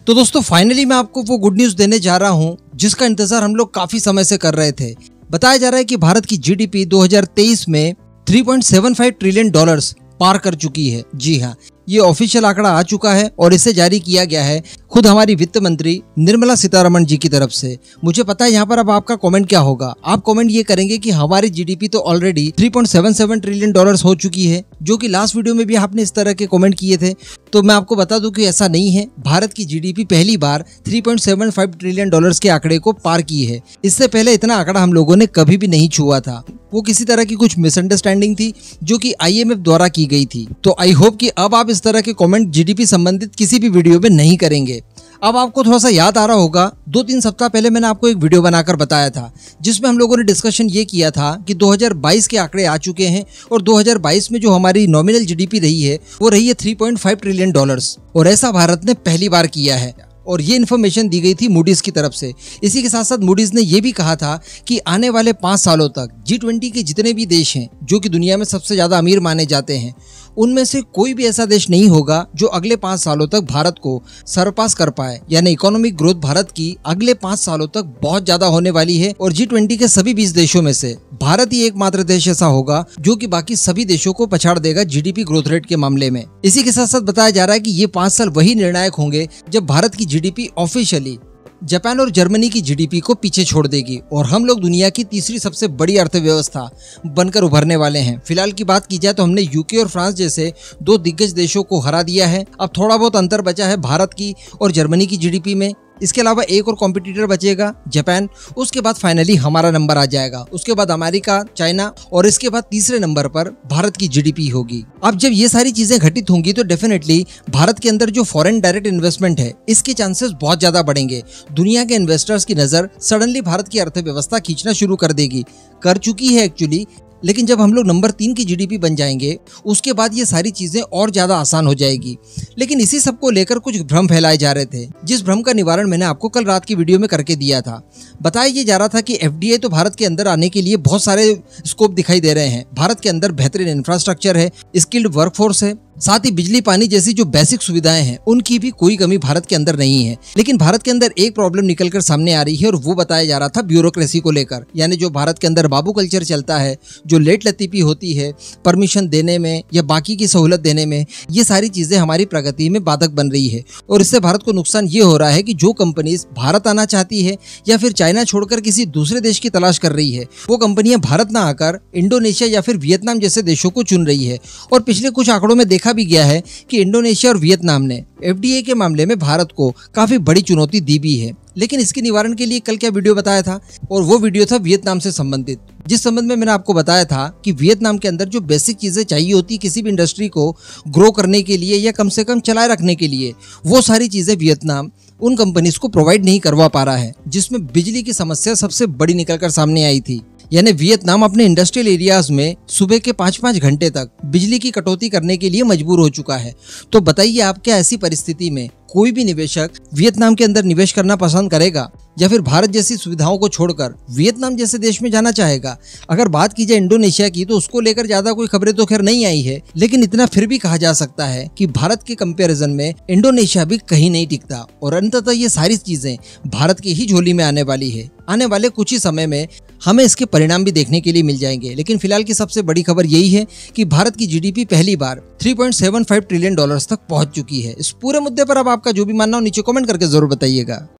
तो दोस्तों फाइनली मैं आपको वो गुड न्यूज देने जा रहा हूँ जिसका इंतजार हम लोग काफी समय से कर रहे थे। बताया जा रहा है कि भारत की जीडीपी 2023 में 3.75 ट्रिलियन डॉलर्स पार कर चुकी है। जी हाँ, ये ऑफिशियल आंकड़ा आ चुका है और इसे जारी किया गया है खुद हमारी वित्त मंत्री निर्मला सीतारमण जी की तरफ से। मुझे पता है यहाँ पर अब आपका कमेंट क्या होगा। आप कमेंट ये करेंगे कि हमारी जीडीपी तो ऑलरेडी 3.77 ट्रिलियन डॉलर्स हो चुकी है, जो कि लास्ट वीडियो में भी आपने इस तरह के कमेंट किए थे। तो मैं आपको बता दूं कि ऐसा नहीं है। भारत की जीडीपी पहली बार 3.75 ट्रिलियन डॉलर्स के आंकड़े को पार की है। इससे पहले इतना आंकड़ा हम लोगों ने कभी भी नहीं छुआ था। वो किसी तरह की कुछ मिसअंडरस्टैंडिंग थी जो कि आईएमएफ द्वारा की गई थी। तो आई होप कि अब आप इस तरह के कमेंट जीडीपी संबंधित किसी भी वीडियो में नहीं करेंगे। अब आपको थोड़ा सा याद आ रहा होगा, 2-3 सप्ताह पहले मैंने आपको एक वीडियो बनाकर बताया था जिसमें हम लोगों ने डिस्कशन ये किया था कि 2022 के आंकड़े आ चुके हैं और 2022 में जो हमारी नॉमिनल जीडीपी रही है वो रही है 3.5 ट्रिलियन डॉलर्स, और ऐसा भारत ने पहली बार किया है। और ये इन्फॉर्मेशन दी गई थी मूडीज की तरफ से। इसी के साथ साथ मूडीज ने ये भी कहा था कि आने वाले 5 सालों तक G20 के जितने भी देश हैं जो कि दुनिया में सबसे ज्यादा अमीर माने जाते हैं, उनमें से कोई भी ऐसा देश नहीं होगा जो अगले 5 सालों तक भारत को सरपास कर पाए। यानी इकोनॉमिक ग्रोथ भारत की अगले 5 सालों तक बहुत ज्यादा होने वाली है और G20 के सभी 20 देशों में से भारत ही एकमात्र देश ऐसा होगा जो कि बाकी सभी देशों को पछाड़ देगा जीडीपी ग्रोथ रेट के मामले में। इसी के साथ साथ बताया जा रहा है कि ये 5 साल वही निर्णायक होंगे जब भारत की जीडीपी ऑफिशियली जापान और जर्मनी की जीडीपी को पीछे छोड़ देगी और हम लोग दुनिया की तीसरी सबसे बड़ी अर्थव्यवस्था बनकर उभरने वाले हैं। फिलहाल की बात की जाए तो हमने यूके और फ्रांस जैसे 2 दिग्गज देशों को हरा दिया है। अब थोड़ा बहुत अंतर बचा है भारत की और जर्मनी की जीडीपी में। इसके अलावा एक और कॉम्पिटिटर बचेगा जापान, उसके बाद फाइनली हमारा नंबर आ जाएगा, उसके बाद अमेरिका, चाइना और इसके बाद तीसरे नंबर पर भारत की जीडीपी होगी। अब जब ये सारी चीजें घटित होंगी तो डेफिनेटली भारत के अंदर जो फॉरेन डायरेक्ट इन्वेस्टमेंट है इसके चांसेस बहुत ज्यादा बढ़ेंगे। दुनिया के इन्वेस्टर्स की नजर सडनली भारत की अर्थव्यवस्था खींचना शुरू कर देगी, कर चुकी है एक्चुअली। लेकिन जब हम लोग नंबर 3 की जीडीपी बन जाएंगे उसके बाद ये सारी चीजें और ज्यादा आसान हो जाएगी। लेकिन इसी सब को लेकर कुछ भ्रम फैलाए जा रहे थे, जिस भ्रम का निवारण मैंने आपको कल रात की वीडियो में करके दिया था। बताया ये जा रहा था कि एफडीआई तो भारत के अंदर आने के लिए बहुत सारे स्कोप दिखाई दे रहे हैं। भारत के अंदर बेहतरीन इंफ्रास्ट्रक्चर है, स्किल्ड वर्कफोर्स है, साथ ही बिजली पानी जैसी जो बेसिक सुविधाएं हैं उनकी भी कोई कमी भारत के अंदर नहीं है। लेकिन भारत के अंदर एक प्रॉब्लम निकलकर सामने आ रही है और वो बताया जा रहा था ब्यूरोक्रेसी को लेकर। यानी जो भारत के अंदर बाबू कल्चर चलता है, जो लेट लतीफी होती है परमिशन देने में या बाकी की सहूलत देने में, ये सारी चीजें हमारी प्रगति में बाधक बन रही है। और इससे भारत को नुकसान ये हो रहा है कि जो कंपनीज भारत आना चाहती है या फिर चाइना छोड़कर किसी दूसरे देश की तलाश कर रही है, वो कंपनियां भारत ना आकर इंडोनेशिया या फिर वियतनाम जैसे देशों को चुन रही है। और पिछले कुछ आंकड़ों में देखा भी गया है कि इंडोनेशिया और वियतनाम ने एफडीआई के मामले में भारत को काफी बड़ी चुनौती दी भी है। लेकिन इसके निवारण के लिए कल क्या वीडियो बताया था, और वो वीडियो था वियतनाम से संबंधित, जिस संबंध में मैंने आपको बताया था कि वियतनाम के अंदर जो बेसिक चीजें चाहिए होती किसी भी इंडस्ट्री को ग्रो करने के लिए या कम से कम चलाए रखने के लिए, वो सारी चीजें वियतनाम उन कंपनीज को प्रोवाइड नहीं करवा पा रहा है, जिसमें बिजली की समस्या सबसे बड़ी निकलकर सामने आई थी। यानी वियतनाम अपने इंडस्ट्रियल एरियाज में सुबह के 5-5 घंटे तक बिजली की कटौती करने के लिए मजबूर हो चुका है। तो बताइए आप क्या ऐसी परिस्थिति में कोई भी निवेशक वियतनाम के अंदर निवेश करना पसंद करेगा या फिर भारत जैसी सुविधाओं को छोड़कर वियतनाम जैसे देश में जाना चाहेगा? अगर बात की जाए इंडोनेशिया की तो उसको लेकर ज्यादा कोई खबरें तो खैर नहीं आई है, लेकिन इतना फिर भी कहा जा सकता है कि भारत के कंपैरिजन में इंडोनेशिया भी कहीं नहीं टिकता। और अंततः ये सारी चीजें भारत की ही झोली में आने वाली है। आने वाले कुछ ही समय में हमें इसके परिणाम भी देखने के लिए मिल जाएंगे। लेकिन फिलहाल की सबसे बड़ी खबर यही है कि भारत की जीडीपी पहली बार 3.75 ट्रिलियन डॉलर्स तक पहुंच चुकी है। इस पूरे मुद्दे पर अब आपका जो भी मानना हो नीचे कमेंट करके जरूर बताइएगा।